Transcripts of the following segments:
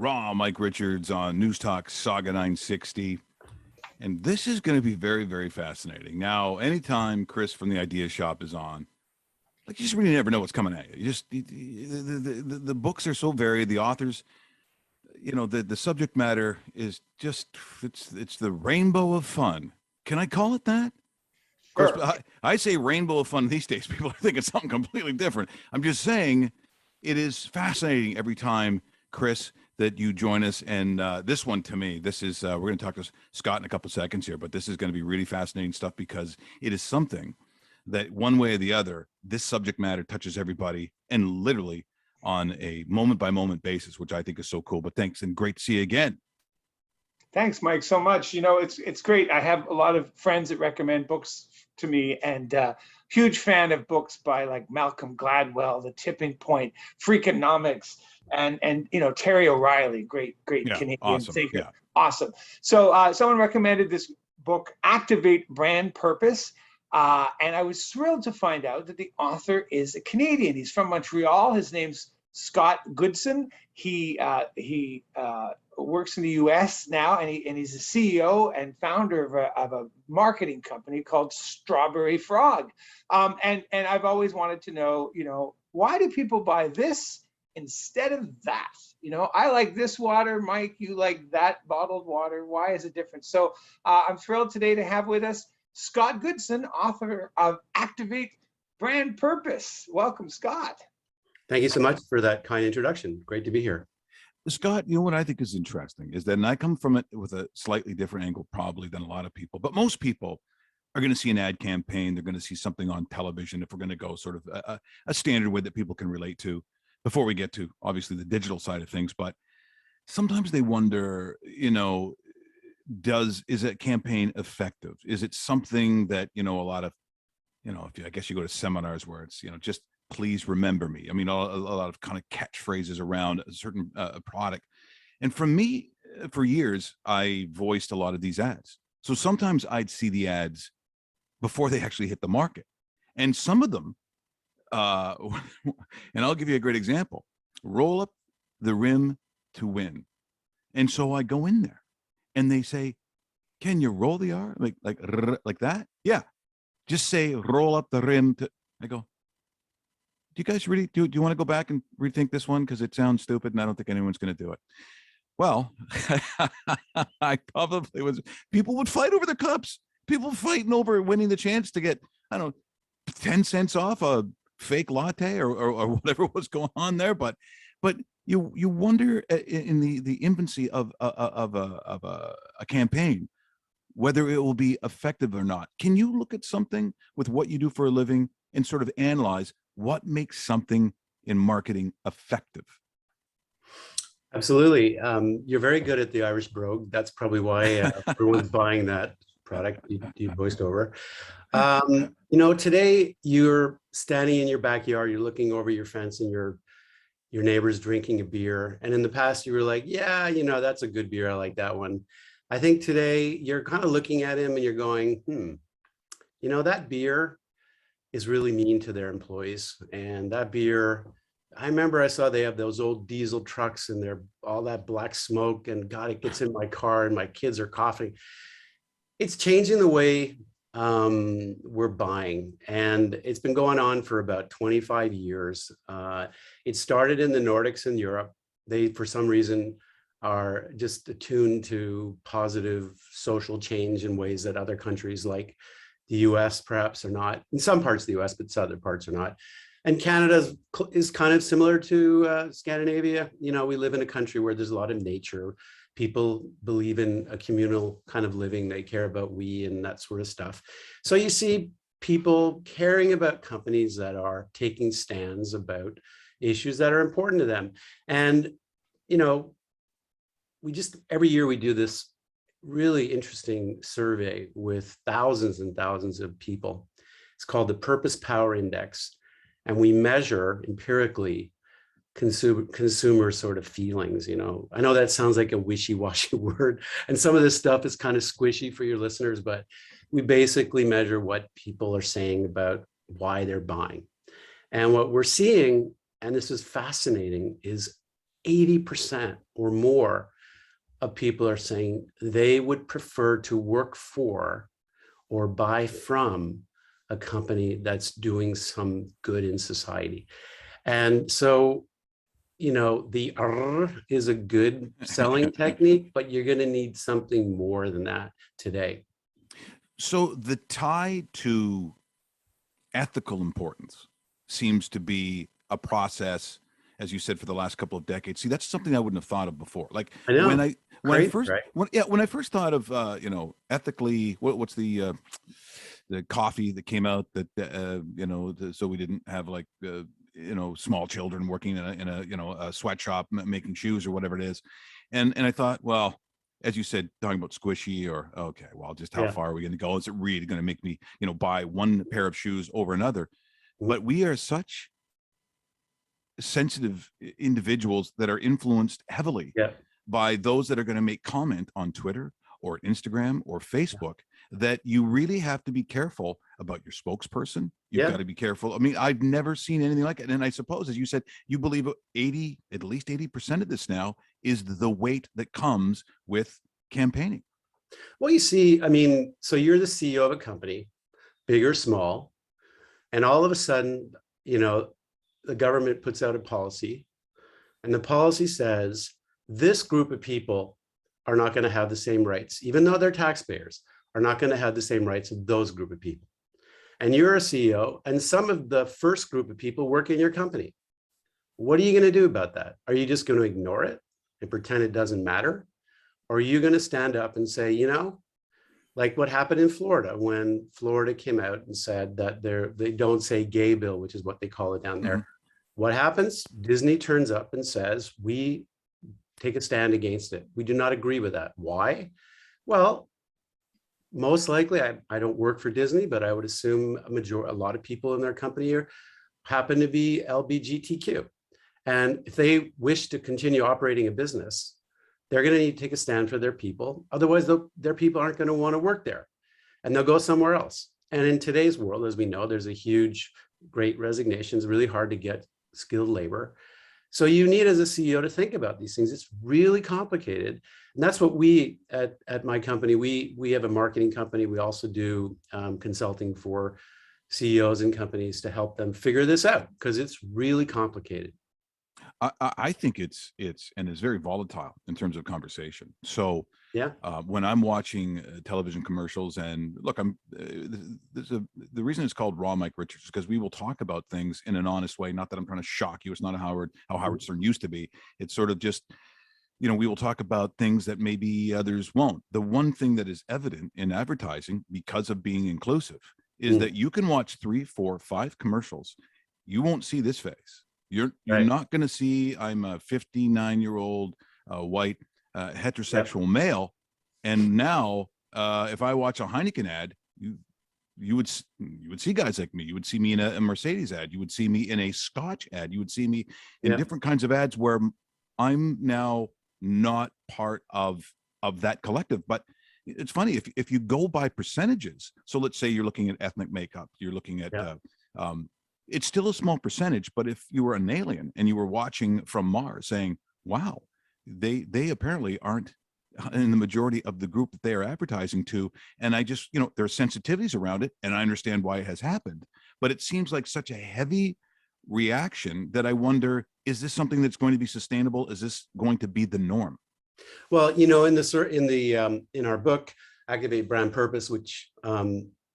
Raw Mike Richards on Newstalk Sauga 960. And this is going to be very, very fascinating. Now, anytime Chris from the Idea Shop is on, like, you just really never know what's coming at you. The books are so varied. The authors, the subject matter is just, it's the rainbow of fun. Can I call it that? Of course, I say rainbow of fun these days. People are thinking something completely different. I'm just saying it is fascinating every time, Chris, that you join us. And this one, to me, this is, we're going to talk to Scott in a couple seconds here, but this is going to be really fascinating stuff because it is something that one way or the other, this subject matter touches everybody and literally on a moment by moment basis, which I think is so cool. But thanks and great to see you again. Thanks, Mike, so much. It's great. I have a lot of friends that recommend books to me, and huge fan of books by like Malcolm Gladwell, The Tipping Point, Freakonomics, and Terry O'Reilly, great Canadian thinker. Yeah. Awesome. So someone recommended this book, Activate Brand Purpose. And I was thrilled to find out that the author is a Canadian. He's from Montreal. His name's Scott Goodson. He works in the U.S. now, and he's a CEO and founder of a marketing company called Strawberry Frog. And I've always wanted to know, why do people buy this instead of that? I like this water, Mike. You like that bottled water. Why is it different? So I'm thrilled today to have with us Scott Goodson, author of Activate Brand Purpose. Welcome, Scott. Thank you so much for that kind introduction. Great to be here. Scott, what I think is interesting is that, and I come from it with a slightly different angle probably than a lot of people, but most people are going to see an ad campaign. They're going to see something on television, if we're going to go sort of a standard way that people can relate to before we get to obviously the digital side of things. But sometimes they wonder, is that campaign effective? Is it something that, a lot of, I guess you go to seminars where it's, just please remember me. I mean, a lot of kind of catchphrases around a certain product. And for me, for years, I voiced a lot of these ads. So sometimes I'd see the ads before they actually hit the market. And some of them, and I'll give you a great example, roll up the rim to win. And so I go in there. And they say, can you roll the R? Like that? Yeah. Just say, roll up the rim to, I go, do you guys really, do you want to go back and rethink this one? Because it sounds stupid and I don't think anyone's going to do it. Well, I probably was, people would fight over their cups. People fighting over winning the chance to get, 10 cents off a fake latte or whatever was going on there. But you wonder in the infancy of a campaign whether it will be effective or not. Can you look at something with what you do for a living and sort of analyze what makes something in marketing effective? Absolutely. You're very good at the Irish brogue. That's probably why everyone's buying that product you voiced over. Today you're standing in your backyard, you're looking over your fence and your neighbor's drinking a beer. And in the past you were like, yeah, that's a good beer. I like that one. I think today you're kind of looking at him and you're going, that beer is really mean to their employees. And that beer, I remember I saw they have those old diesel trucks and they're all that black smoke, and God, it gets in my car and my kids are coughing. It's changing the way we're buying, and it's been going on for about 25 years. It started in the Nordics in Europe. They, for some reason, are just attuned to positive social change in ways that other countries like the US perhaps are not. In some parts of the US, but other parts are not. And Canada is kind of similar to Scandinavia. We live in a country where there's a lot of nature. People believe in a communal kind of living. They care about we and that sort of stuff. So you see people caring about companies that are taking stands about issues that are important to them. And, every year we do this really interesting survey with thousands and thousands of people. It's called the Purpose Power Index. And we measure empirically consumer sort of feelings. I know that sounds like a wishy-washy word, and some of this stuff is kind of squishy for your listeners, but we basically measure what people are saying about why they're buying. And what we're seeing, and this is fascinating, is 80% or more of people are saying they would prefer to work for or buy from a company that's doing some good in society. And so, the is a good selling technique, but you're going to need something more than that today. So the tie to ethical importance seems to be a process, as you said, for the last couple of decades. See, that's something I wouldn't have thought of before. Like I know. when I Crazy, first right? when I first thought of ethically, what's the coffee that came out that so we didn't have like small children working in a sweatshop making shoes or whatever it is, and I thought, well, as you said, talking about squishy, or okay, well, just how far are we going to go? Is it really going to make me buy one pair of shoes over another? But we are such sensitive individuals that are influenced heavily by those that are going to make comment on Twitter or Instagram or Facebook, that you really have to be careful about your spokesperson. You've got to be careful. I mean, I've never seen anything like it. And I suppose, as you said, you believe at least 80% of this now is the weight that comes with campaigning. Well, you see, I mean, so you're the CEO of a company, big or small, and all of a sudden, the government puts out a policy, and the policy says this group of people are not going to have the same rights, even though they're taxpayers, are not going to have the same rights of those group of people. And you're a CEO, and some of the first group of people work in your company. What are you going to do about that? Are you just going to ignore it and pretend it doesn't matter? Or are you going to stand up and say, like what happened in Florida, when Florida came out and said that they don't say gay bill, which is what they call it down there. Mm-hmm. What happens? Disney turns up and says, we take a stand against it. We do not agree with that. Why? Well, most likely, I don't work for Disney, but I would assume a lot of people in their company here happen to be LGBTQ. And if they wish to continue operating a business, they're going to need to take a stand for their people. Otherwise, their people aren't going to want to work there, and they'll go somewhere else. And in today's world, as we know, there's a huge, great resignation. It's really hard to get skilled labor. So you need, as a CEO, to think about these things. It's really complicated. And that's what we at my company, we have a marketing company. We also do consulting for CEOs and companies to help them figure this out, because it's really complicated. I think it's very volatile in terms of conversation. So when I'm watching television commercials, and look, the reason it's called Raw Mike Richards is because we will talk about things in an honest way. Not that I'm trying to shock you. It's not how Howard Stern used to be. It's sort of just, we will talk about things that maybe others won't. The one thing that is evident in advertising, because of being inclusive, is that you can watch 3, 4, 5 commercials. You won't see this face. You're not going to see, I'm a 59-year-old white heterosexual male, and now if I watch a Heineken ad, you would see guys like me. You would see me in a Mercedes ad. You would see me in a Scotch ad. You would see me in different kinds of ads where I'm now not part of that collective. But it's funny, if you go by percentages. So let's say you're looking at ethnic makeup. You're looking at it's still a small percentage, but if you were an alien and you were watching from Mars saying, wow, they apparently aren't in the majority of the group that they are advertising to. And I just, there are sensitivities around it, and I understand why it has happened, but it seems like such a heavy reaction that I wonder, is this something that's going to be sustainable? Is this going to be the norm? Well, in our book, Activate Brand Purpose, which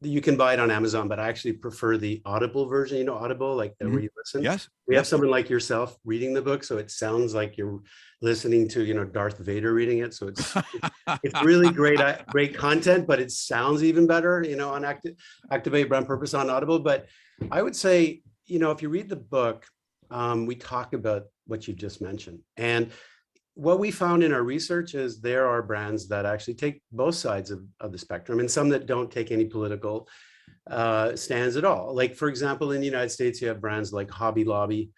you can buy it on Amazon, but I actually prefer the Audible version. Audible, like where you listen. Yes. We have someone like yourself reading the book, so it sounds like you're listening to Darth Vader reading it. So it's really great content, but it sounds even better, on Activate Brand Purpose on Audible. But I would say, if you read the book, we talk about what you just mentioned. And what we found in our research is there are brands that actually take both sides of the spectrum, and some that don't take any political stands at all. Like, for example, in the United States, you have brands like Hobby Lobby,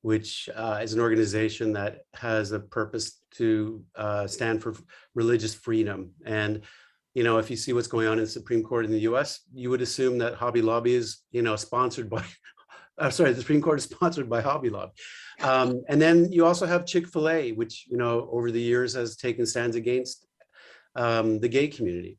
which is an organization that has a purpose to stand for religious freedom. And, if you see what's going on in the Supreme Court in the US, you would assume that Hobby Lobby is, sponsored by sorry, the Supreme Court is sponsored by Hobby Lobby. And then you also have Chick-fil-A, which, you know, over the years has taken stands against the gay community.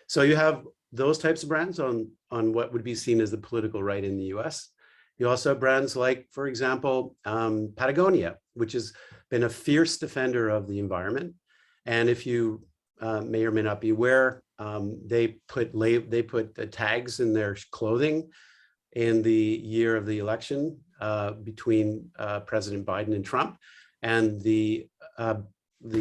So you have those types of brands on what would be seen as the political right in the US. You also have brands like, for example, Patagonia, which has been a fierce defender of the environment. And if you may or may not be aware, they put the tags in their clothing in the year of the election between President Biden and Trump, and the what do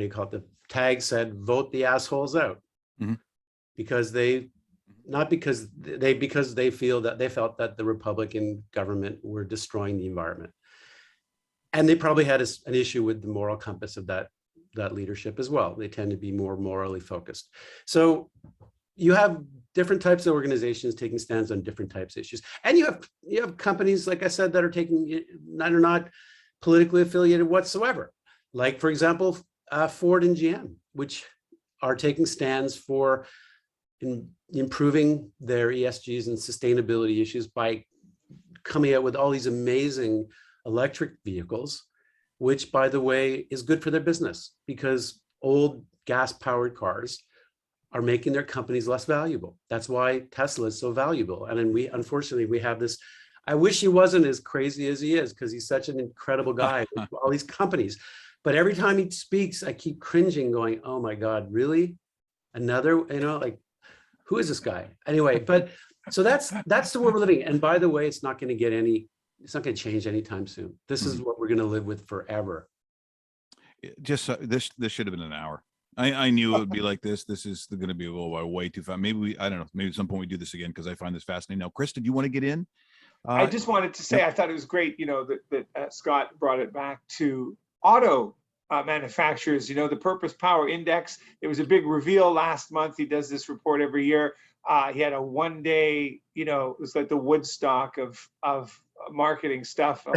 you call it? The tag said, "Vote the assholes out," Mm-hmm. because they felt that the Republican government were destroying the environment, and they probably had an issue with the moral compass of that leadership as well. They tend to be more morally focused. So you have different types of organizations taking stands on different types of issues. And you have companies, like I said, that are not politically affiliated whatsoever. Like, for example, Ford and GM, which are taking stands for improving their ESGs and sustainability issues by coming out with all these amazing electric vehicles, which, by the way, is good for their business, because old gas-powered cars are making their companies less valuable. That's why Tesla is so valuable. And then unfortunately, we have this, I wish he wasn't as crazy as he is, because he's such an incredible guy with all these companies. But every time he speaks, I keep cringing, going, oh my God, really? Another, like, who is this guy? Anyway, but so that's the world we're living in. And by the way, it's not going to change anytime soon. This is what we're going to live with forever. Just this should have been an hour. I knew it would be like this. This is going to be a little way too fast. Maybe I don't know. Maybe at some point we do this again, because I find this fascinating. Now, Chris, did you want to get in? I just wanted to say, I thought it was great, that Scott brought it back to auto manufacturers. The Purpose Power Index. There was a big reveal last month. He does this report every year. He had a one-day, it was like the Woodstock of marketing stuff,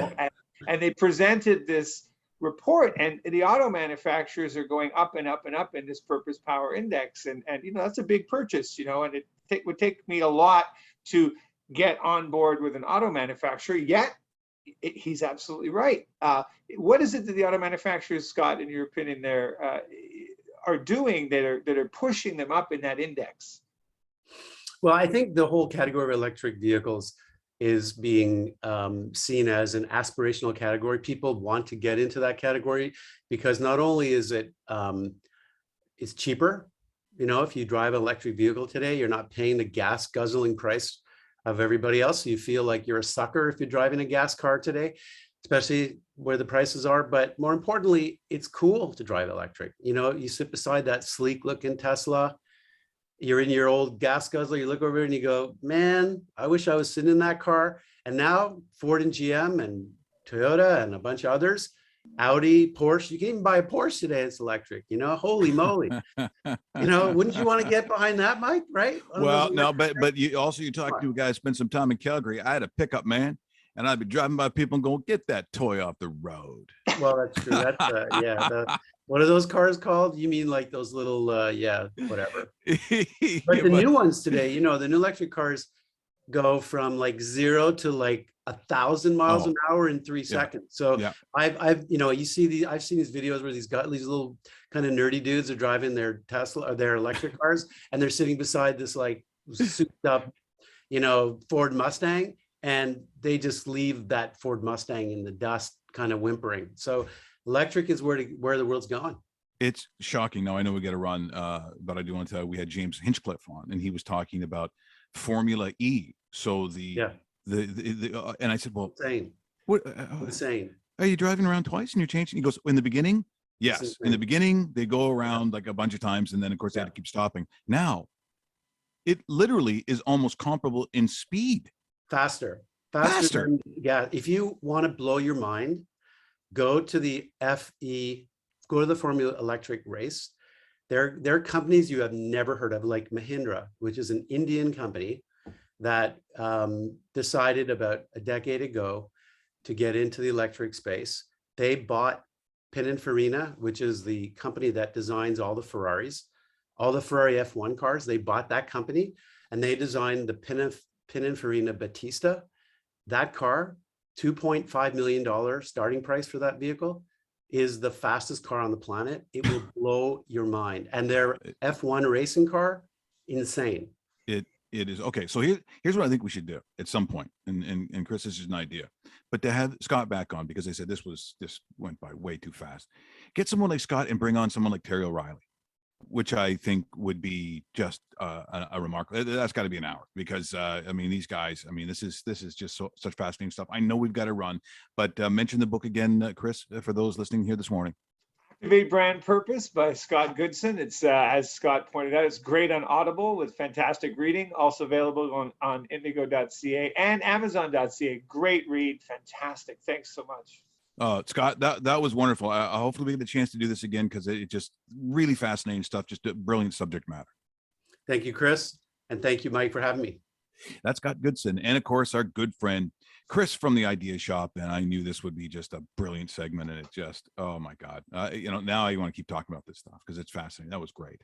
and they presented this report, and the auto manufacturers are going up and up and up in this Purpose Power Index, and that's a big purchase, and it would take me a lot to get on board with an auto manufacturer. Yet he's absolutely right. What is it that the auto manufacturers, Scott, in your opinion, there are doing that are pushing them up in that index? Well, I think the whole category of electric vehicles is being seen as an aspirational category. People want to get into that category because not only is it's cheaper. If you drive an electric vehicle today, you're not paying the gas guzzling price of everybody else. You feel like you're a sucker if you're driving a gas car today, especially where the prices are. But more importantly, it's cool to drive electric. You sit beside that sleek looking Tesla, you're in your old gas guzzler, you look over and you go, man, I wish I was sitting in that car. And now Ford and GM and Toyota and a bunch of others, Audi, Porsche, you can even buy a Porsche today, it's electric, holy moly. Wouldn't you want to get behind that, Mike, right? Well, no, but you talked to a guy who spent some time in Calgary. I had a pickup, man, and I'd be driving by people and going, get that toy off the road. Well, that's true. That's what are those cars called? You mean like those little, whatever. But the new ones today, the new electric cars go from like 0 to like 1,000 miles an hour in 3 seconds. So I've seen these videos where these little kind of nerdy dudes are driving their Tesla or their electric cars, and they're sitting beside this like souped up, Ford Mustang, and they just leave that Ford Mustang in the dust, kind of whimpering. So electric is where the world's going. It's shocking. Now I know we got to run, but I do want to tell you, we had James Hinchcliffe on, and he was talking about Formula E. So and I said, well, insane. What? Insane. Are you driving around twice and you're changing? He goes, in the beginning, yes. In the beginning, they go around like a bunch of times, and then of course they had to keep stopping. Now, it literally is almost comparable in speed. Faster. If you want to blow your mind, go to the go to the Formula Electric race. There are companies you have never heard of, like Mahindra, which is an Indian company that decided about a decade ago to get into the electric space. They bought Pininfarina, which is the company that designs all the Ferraris, all the Ferrari F1 cars. They bought that company, and they designed the Pininfarina Battista. That car, $2.5 million starting price for that vehicle, is the fastest car on the planet. It will blow your mind. And their F1 racing car, insane. It is okay. So here's what I think we should do at some point. And Chris, this is an idea, but to have Scott back on, because they said this went by way too fast. Get someone like Scott and bring on someone like Terry O'Reilly, which I think would be just a remarkable. That's got to be an hour, because I mean, these guys. I mean, this is just such fascinating stuff. I know we've got to run, but mention the book again, Chris, for those listening here this morning. Activate Brand Purpose by Scott Goodson. It's as Scott pointed out, it's great on Audible with fantastic reading. Also available on indigo.ca and amazon.ca. Great read, fantastic. Thanks so much. Scott, that was wonderful. Hopefully we get the chance to do this again, because it just really fascinating stuff. Just a brilliant subject matter. Thank you, Chris, and thank you, Mike, for having me. That's Scott Goodson, and of course our good friend Chris from the Idea Shop. And I knew this would be just a brilliant segment, and it just, oh my God, now I want to keep talking about this stuff because it's fascinating. That was great.